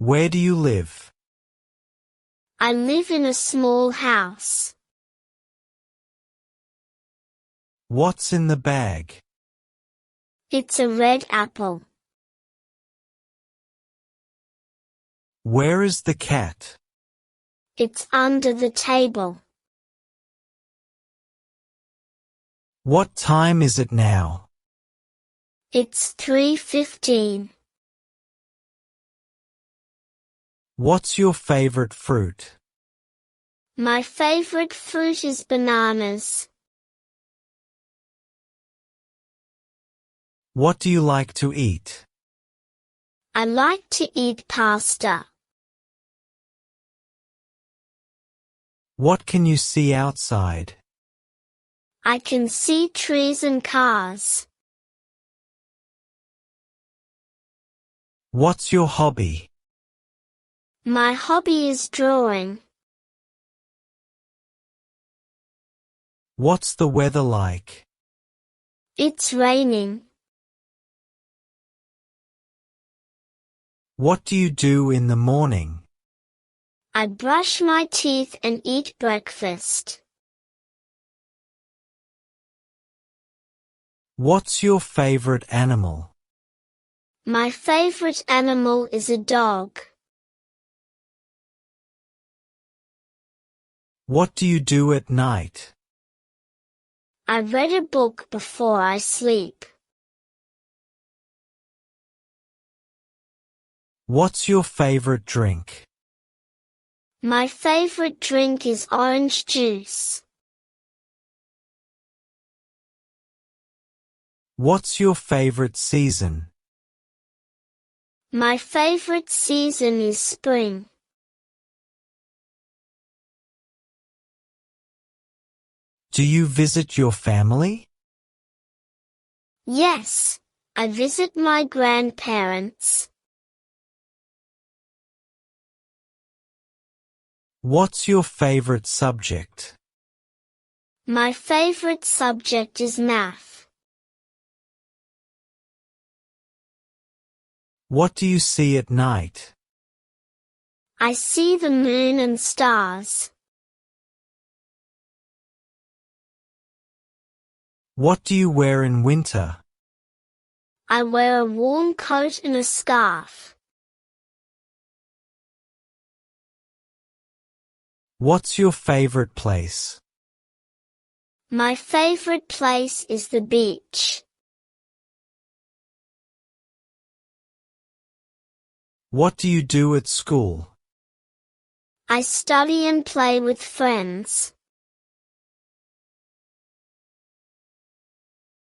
Where do you live? I live in a small house. What's in the bag? It's a red apple. Where is the cat? It's under the table. What time is it now? It's 3:15. What's your favorite fruit? My favorite fruit is bananas. What do you like to eat? I like to eat pasta. What can you see outside? I can see trees and cars. What's your hobby? My hobby is drawing. What's the weather like? It's raining. What do you do in the morning? I brush my teeth and eat breakfast. What's your favorite animal? My favorite animal is a dog. What do you do at night? I read a book before I sleep. What's your favorite drink? My favorite drink is orange juice. What's your favorite season? My favorite season is spring. Do you visit your family? Yes, I visit my grandparents. What's your favorite subject? My favorite subject is math. What do you see at night? I see the moon and stars. What do you wear in winter? I wear a warm coat and a scarf. What's your favorite place? My favorite place is the beach. What do you do at school? I study and play with friends.